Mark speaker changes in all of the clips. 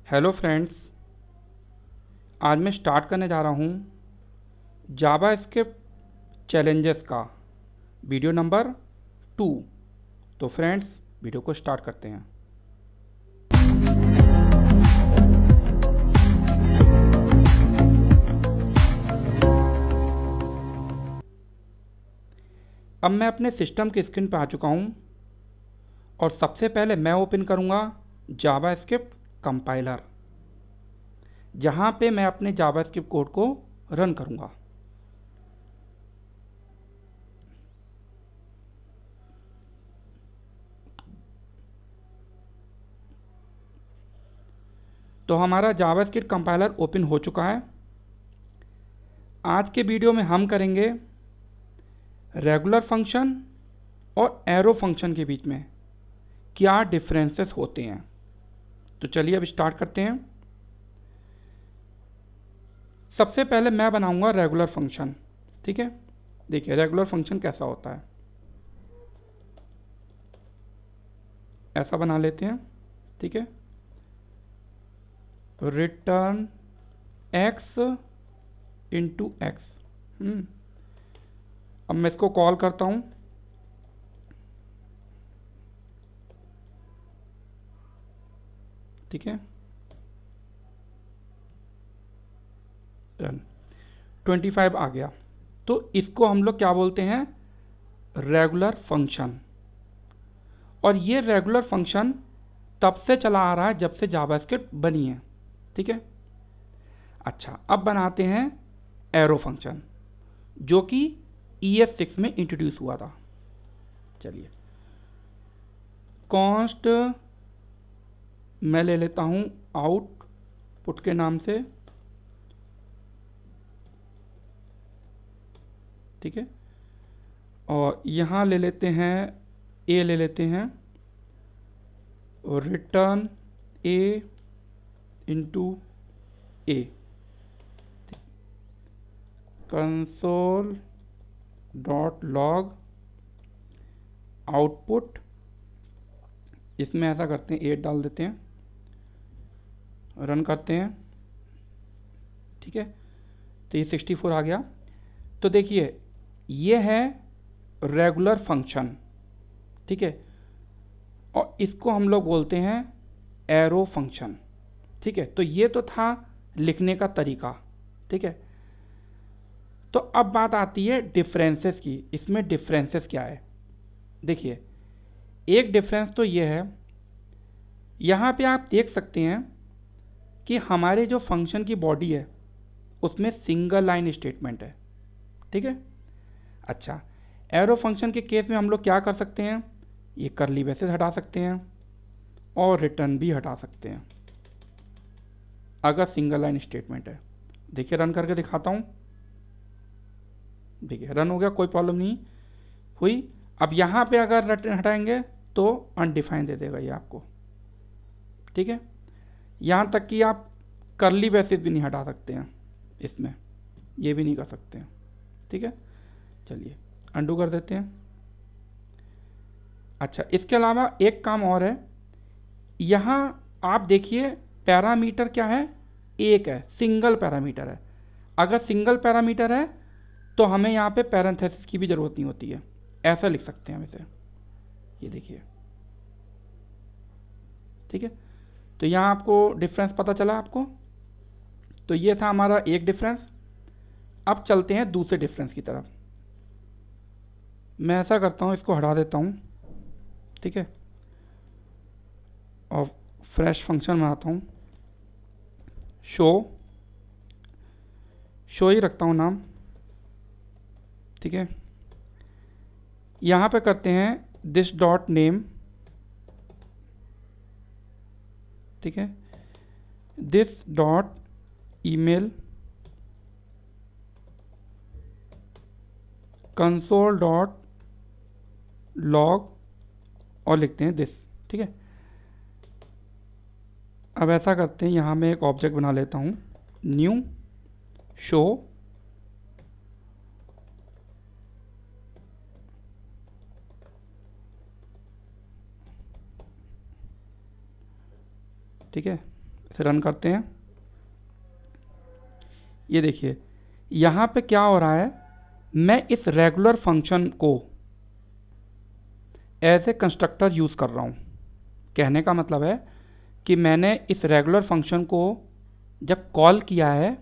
Speaker 1: Hello friends, आज मैं start करने जा रहा हूँ जावास्क्रिप्ट चैलेंजेस का वीडियो नंबर 2। तो फ्रेंड्स, वीडियो को स्टार्ट करते हैं। अब मैं अपने सिस्टम की स्क्रीन पर आ चुका हूँ और सबसे पहले मैं ओपन करूँगा जावास्क्रिप्ट कंपाइलर, जहाँ पे मैं अपने जावास्क्रिप्ट कोड को रन करूँगा। तो हमारा जावास्क्रिप्ट कंपाइलर ओपन हो चुका है। आज के वीडियो में हम करेंगे रेगुलर फंक्शन और एरो फंक्शन के बीच में क्या डिफरेंसेस होते हैं। तो चलिए अब स्टार्ट करते हैं। सबसे पहले मैं बनाऊंगा रेगुलर फंक्शन। ठीक है, देखिए रेगुलर फंक्शन कैसा होता है, ऐसा बना लेते हैं। ठीक है, रिटर्न x इंटू एक्स। अब मैं इसको कॉल करता हूं। ठीक है, रन 25 आ गया। तो इसको हम लोग क्या बोलते हैं, रेगुलर फंक्शन। और ये रेगुलर फंक्शन तब से चला आ रहा है जब से जावास्क्रिप्ट बनी है। ठीक है, अच्छा अब बनाते हैं एरो फंक्शन, जो कि ES6 में इंट्रोड्यूस हुआ था। चलिए, कॉन्स्ट मैं ले लेता हूं आउटपुट के नाम से। ठीक है, और यहाँ ले लेते हैं ए, ले लेते हैं और रिटर्न ए इंटू ए। कंसोल डॉट लॉग आउटपुट, इसमें ऐसा करते हैं 8 डाल देते हैं, रन करते हैं। ठीक है, तो ये 64 आ गया। तो देखिए ये है रेगुलर फंक्शन। ठीक है, और इसको हम लोग बोलते हैं एरो फंक्शन। ठीक है, तो ये तो था लिखने का तरीका। ठीक है, तो अब बात आती है डिफरेंसेस की। इसमें डिफरेंसेस क्या है, देखिए एक डिफरेंस तो ये है, यहाँ पे आप देख सकते हैं कि हमारे जो फंक्शन की बॉडी है उसमें सिंगल लाइन स्टेटमेंट है। ठीक है, अच्छा एरो फंक्शन के केस में हम लोग क्या कर सकते हैं, ये कर्ली ब्रेसेस हटा सकते हैं और रिटर्न भी हटा सकते हैं अगर सिंगल लाइन स्टेटमेंट है। देखिए रन करके दिखाता हूँ। देखिए रन हो गया, कोई प्रॉब्लम नहीं हुई। अब यहाँ पे अगर रिटर्न हटाएंगे तो अनडिफाइन दे देगा ये आपको। ठीक है, यहाँ तक कि आप कर्ली ब्रेसेस भी नहीं हटा सकते हैं इसमें, ये भी नहीं कर सकते हैं। ठीक है, चलिए अंडू कर देते हैं। अच्छा इसके अलावा एक काम और है, यहाँ आप देखिए पैरामीटर क्या है, एक है, सिंगल पैरामीटर है। अगर सिंगल पैरामीटर है तो हमें यहाँ पे पैरेंथेसिस की भी ज़रूरत नहीं होती है, ऐसा लिख सकते हैं हम इसे। ये देखिए, ठीक है, तो यहाँ आपको डिफरेंस पता चला आपको। तो ये था हमारा एक डिफरेंस। अब चलते हैं दूसरे डिफरेंस की तरफ। मैं ऐसा करता हूँ, इसको हटा देता हूँ। ठीक है, और फ्रेश फंक्शन बनाता हूँ, शो ही रखता हूँ नाम। ठीक है, यहाँ पे करते हैं दिस डॉट नेम। ठीक है, this dot email, console dot log और लिखते हैं दिस। ठीक है, अब ऐसा करते हैं, यहाँ मैं एक ऑब्जेक्ट बना लेता हूँ, न्यू शो। ठीक है, फिर रन करते हैं। ये देखिए यहाँ पे क्या हो रहा है, मैं इस रेगुलर फंक्शन को एज ए कंस्ट्रक्टर यूज़ कर रहा हूँ। कहने का मतलब है कि मैंने इस रेगुलर फंक्शन को जब कॉल किया है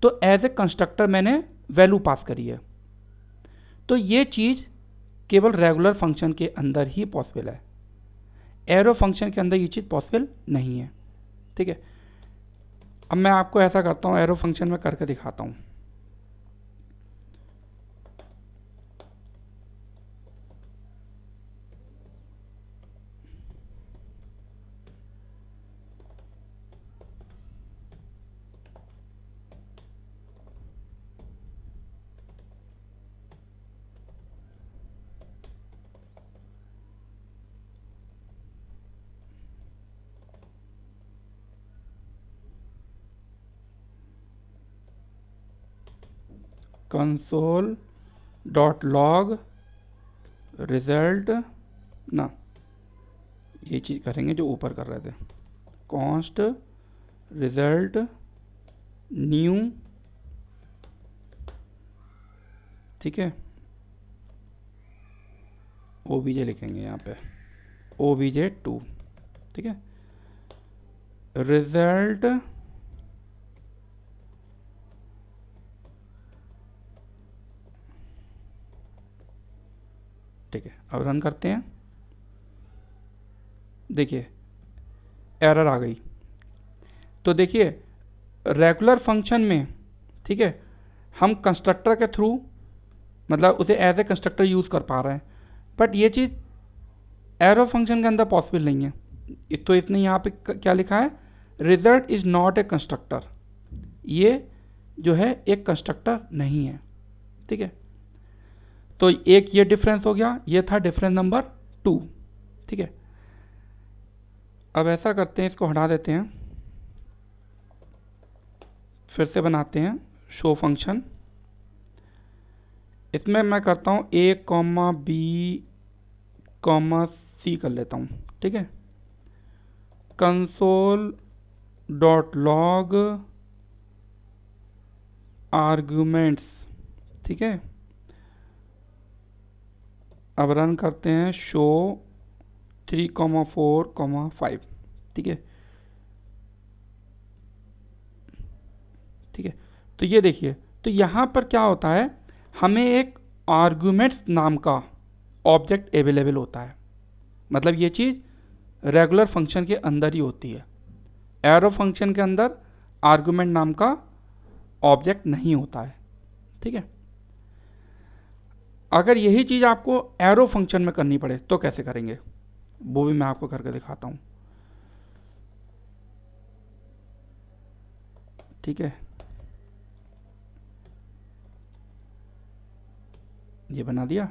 Speaker 1: तो एज ए कंस्ट्रक्टर मैंने वैल्यू पास करी है। तो ये चीज़ केवल रेगुलर फंक्शन के अंदर ही पॉसिबल है, एरो फंक्शन के अंदर ये चीज़ पॉसिबल नहीं है। ठीक है, अब मैं आपको ऐसा करता हूँ, एरो फंक्शन में करके दिखाता हूँ। कंसोल डॉट लॉग रिजल्ट ना, ये चीज़ करेंगे जो ऊपर कर रहे थे, कॉन्स्ट रिजल्ट न्यू। ठीक है, ओबीजे लिखेंगे यहाँ पे, obj2। ठीक है, रिजल्ट ठीक है। अब रन करते हैं, देखिए एरर आ गई। तो देखिए रेगुलर फंक्शन में, ठीक है, हम कंस्ट्रक्टर के थ्रू मतलब उसे एज ए कंस्ट्रक्टर यूज़ कर पा रहे हैं, बट ये चीज़ एरो फंक्शन के अंदर पॉसिबल नहीं है। तो इसने यहाँ पे क्या लिखा है, result is not a constructor, ये जो है एक कंस्ट्रक्टर नहीं है। ठीक है, तो एक ये डिफरेंस हो गया, ये था डिफरेंस नंबर 2। ठीक है, अब ऐसा करते हैं, इसको हटा देते हैं, फिर से बनाते हैं शो फंक्शन। इसमें मैं करता हूँ a, b, c कर लेता हूँ। ठीक है, कंसोल डॉट लॉग आर्ग्यूमेंट्स। ठीक है, अब रन करते हैं शो 3, 4, 5। ठीक है, ठीक है, तो ये देखिए, तो यहाँ पर क्या होता है, हमें एक आर्गुमेंट्स नाम का ऑब्जेक्ट अवेलेबल होता है। मतलब ये चीज़ रेगुलर फंक्शन के अंदर ही होती है, एरो फंक्शन के अंदर आर्गुमेंट नाम का ऑब्जेक्ट नहीं होता है। ठीक है, अगर यही चीज़ आपको एरो फंक्शन में करनी पड़े तो कैसे करेंगे, वो भी मैं आपको करके दिखाता हूँ। ठीक है, ये बना दिया।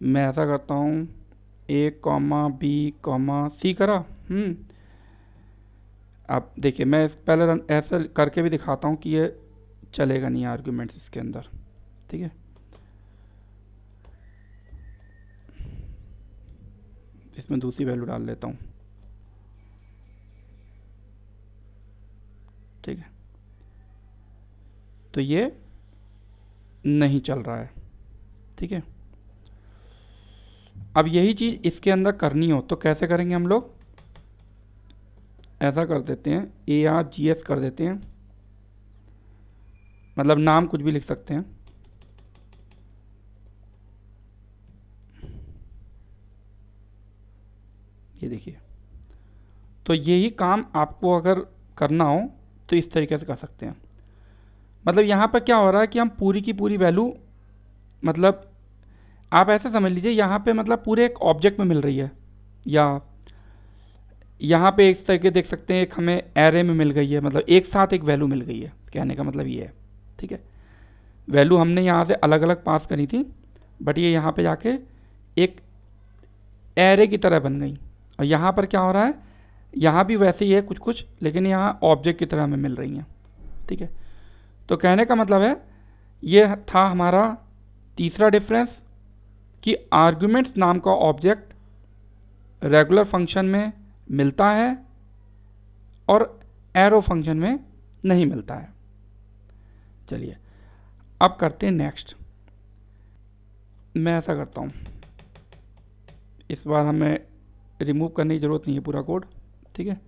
Speaker 1: मैं ऐसा करता हूँ a, b, c करा। अब देखिए मैं पहले ऐसा करके भी दिखाता हूँ कि ये चलेगा नहीं आर्ग्यूमेंट्स इसके अंदर। ठीक है, इसमें दूसरी वैल्यू डाल लेता हूँ। ठीक है, तो ये नहीं चल रहा है। ठीक है, अब यही चीज़ इसके अंदर करनी हो तो कैसे करेंगे हम लोग, ऐसा कर देते हैं args कर देते हैं, मतलब नाम कुछ भी लिख सकते हैं। ये देखिए, तो यही काम आपको अगर करना हो तो इस तरीके से कर सकते हैं। मतलब यहाँ पर क्या हो रहा है कि हम पूरी की पूरी वैल्यू, मतलब आप ऐसे समझ लीजिए यहाँ पे मतलब पूरे एक ऑब्जेक्ट में मिल रही है, या यहाँ पे एक तरीके देख सकते हैं, एक हमें एरे में मिल गई है, मतलब एक साथ एक वैल्यू मिल गई है। कहने का मतलब ये है। ठीक है, वैल्यू हमने यहाँ से अलग अलग पास करी थी, बट ये यहाँ पे जाके एक एरे की तरह बन गई। और यहाँ पर क्या हो रहा है, यहाँ भी वैसे ही है कुछ कुछ, लेकिन यहाँ ऑब्जेक्ट की तरह हमें मिल रही हैं। ठीक है, तो कहने का मतलब है ये था हमारा तीसरा डिफरेंस कि आर्गुमेंट्स नाम का ऑब्जेक्ट रेगुलर फंक्शन में मिलता है और एरो फंक्शन में नहीं मिलता है। चलिए अब करते हैं नेक्स्ट। मैं ऐसा करता हूँ, इस बार हमें रिमूव करने की ज़रूरत नहीं है पूरा कोड, ठीक है।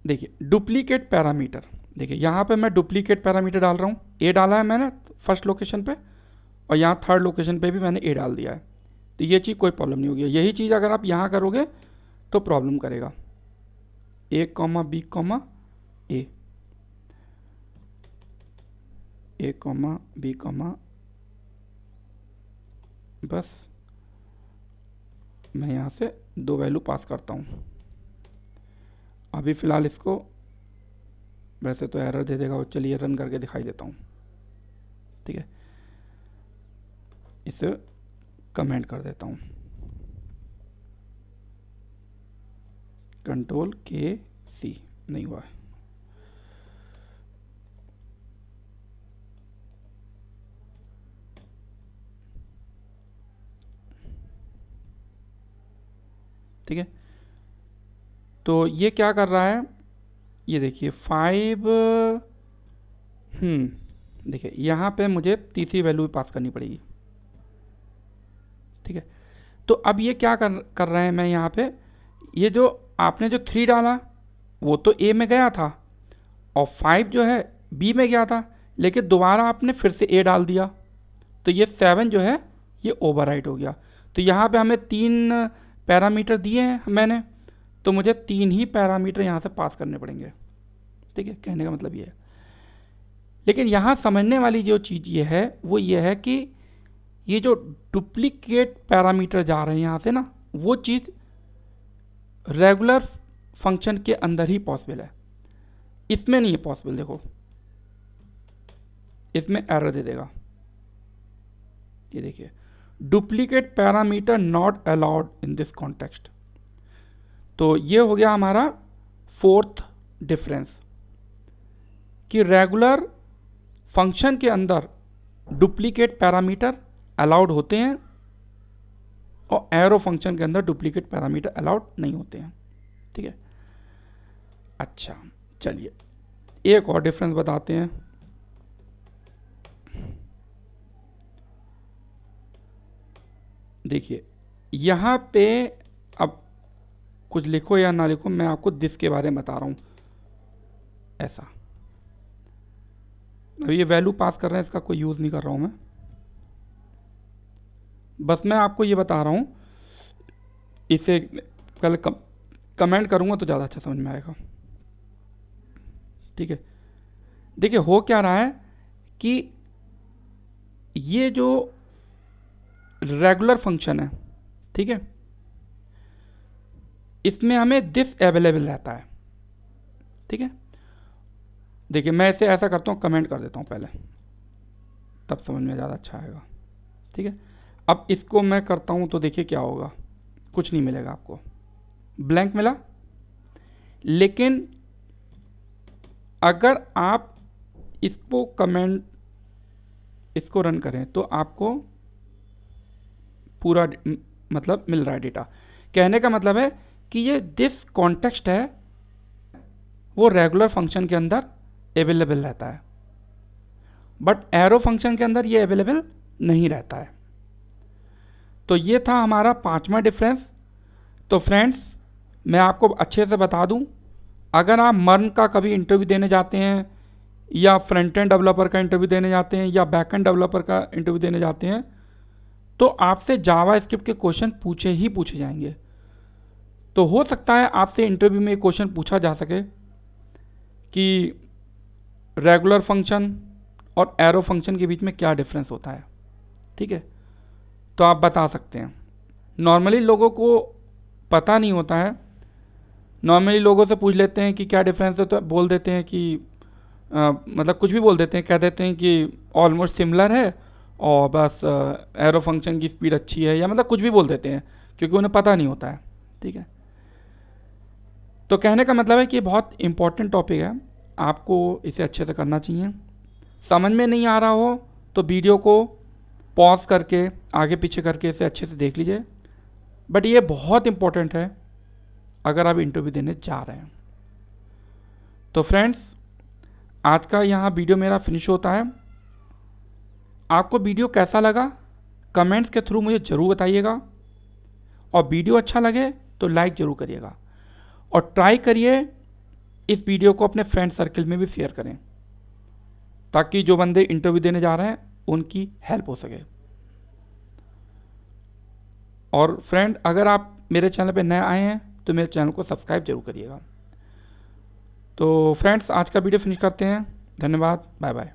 Speaker 1: देखिए डुप्लीकेट पैरामीटर, देखिए यहाँ पे मैं डुप्लीकेट पैरामीटर डाल रहा हूँ, ए डाला है मैंने फर्स्ट लोकेशन पे और यहाँ थर्ड लोकेशन पे भी मैंने ए डाल दिया है, तो ये चीज़ कोई प्रॉब्लम नहीं होगी। यही चीज़ अगर आप यहाँ करोगे तो प्रॉब्लम करेगा। ए कॉमा बी कॉमा ए, ए कॉमा बी कॉमा, बस मैं यहाँ से 2 वैल्यू पास करता हूँ। अभी फ़िलहाल इसको, वैसे तो एरर दे देगा, और चलिए रन करके दिखाई देता हूँ, ठीक है। इसे कमेंट कर देता हूँ, कंट्रोल के सी, नहीं हुआ है। ठीक है, तो ये क्या कर रहा है, ये देखिए 5, देखिए यहाँ पे मुझे तीसरी वैल्यू पास करनी पड़ेगी, ठीक है। तो अब ये क्या कर रहे हैं, मैं यहाँ पे ये जो आपने जो 3 डाला वो तो ए में गया था और 5 जो है बी में गया था, लेकिन दोबारा आपने फिर से ए डाल दिया, तो ये 7 जो है ये ओवरराइट हो गया। तो यहाँ पे हमें 3 पैरामीटर दिए हैं मैंने, तो मुझे 3 ही पैरामीटर यहाँ से पास करने पड़ेंगे, ठीक है। कहने का मतलब ये है, लेकिन यहाँ समझने वाली जो चीज़ ये है वो ये है कि ये जो डुप्लीकेट पैरामीटर जा रहे हैं यहाँ से ना, वो चीज़ रेगुलर फंक्शन के अंदर ही पॉसिबल है, इसमें नहीं है पॉसिबल। देखो इसमें एरर दे देगा, ये देखिए duplicate parameter not allowed in this context. तो ये हो गया हमारा 4th डिफरेंस कि रेगुलर फंक्शन के अंदर डुप्लीकेट पैरामीटर अलाउड होते हैं और एरो फंक्शन के अंदर डुप्लीकेट पैरामीटर अलाउड नहीं होते हैं, ठीक है। अच्छा चलिए एक और डिफरेंस बताते हैं। देखिए यहाँ पे अब कुछ लिखो या ना लिखो, मैं आपको दिस के बारे में बता रहा हूँ। ऐसा अब ये वैल्यू पास कर रहे हैं, इसका कोई यूज़ नहीं कर रहा हूँ मैं, बस मैं आपको ये बता रहा हूँ। इसे कल कमेंट करूँगा तो ज़्यादा अच्छा समझ में आएगा, ठीक है। देखिए हो क्या रहा है कि ये जो रेगुलर फंक्शन है, ठीक है, इसमें हमें दिस अवेलेबल रहता है, ठीक है। देखिए मैं इसे ऐसा करता हूँ, कमेंट कर देता हूँ पहले, तब समझ में ज़्यादा अच्छा आएगा, ठीक है। अब इसको मैं करता हूँ तो देखिए क्या होगा, कुछ नहीं मिलेगा आपको, ब्लैंक मिला। लेकिन अगर आप इसको कमेंट, इसको रन करें तो आपको पूरा मतलब मिल रहा है डेटा। कहने का मतलब है कि ये दिस कॉन्टेक्स्ट है वो रेगुलर फंक्शन के अंदर अवेलेबल रहता है, बट एरो फंक्शन के अंदर ये अवेलेबल नहीं रहता है। तो ये था हमारा 5वां डिफरेंस। तो फ्रेंड्स मैं आपको अच्छे से बता दूं, अगर आप मर्न का कभी इंटरव्यू देने जाते हैं या फ्रंट एंड डेवलपर का इंटरव्यू देने जाते हैं या बैक एंड डेवलपर का इंटरव्यू देने जाते हैं, तो आपसे जावा स्क्रिप्ट के क्वेश्चन पूछे ही पूछे जाएंगे। तो हो सकता है आपसे इंटरव्यू में एक क्वेश्चन पूछा जा सके कि रेगुलर फंक्शन और एरो फंक्शन के बीच में क्या डिफरेंस होता है, ठीक है। तो आप बता सकते हैं। नॉर्मली लोगों को पता नहीं होता है, नॉर्मली लोगों से पूछ लेते हैं कि क्या डिफरेंस है, तो बोल देते हैं कि मतलब कुछ भी बोल देते हैं, कह देते हैं कि ऑलमोस्ट सिमिलर है और बस एरो फंक्शन की स्पीड अच्छी है, या मतलब कुछ भी बोल देते हैं क्योंकि उन्हें पता नहीं होता है, ठीक है। तो कहने का मतलब है कि ये बहुत इंपॉर्टेंट टॉपिक है, आपको इसे अच्छे से करना चाहिए। समझ में नहीं आ रहा हो तो वीडियो को पॉज करके आगे पीछे करके इसे अच्छे से देख लीजिए, बट ये बहुत इंपॉर्टेंट है अगर आप इंटरव्यू देने जा रहे हैं। तो फ्रेंड्स, आज का यहाँ वीडियो मेरा फिनिश होता है। आपको वीडियो कैसा लगा कमेंट्स के थ्रू मुझे ज़रूर बताइएगा, और वीडियो अच्छा लगे तो लाइक ज़रूर करिएगा, और ट्राई करिए इस वीडियो को अपने फ्रेंड सर्कल में भी शेयर करें, ताकि जो बंदे इंटरव्यू देने जा रहे हैं उनकी हेल्प हो सके। और फ्रेंड, अगर आप मेरे चैनल पे नए आए हैं तो मेरे चैनल को सब्सक्राइब जरूर करिएगा। तो फ्रेंड्स, आज का वीडियो फिनिश करते हैं। धन्यवाद, बाय बाय।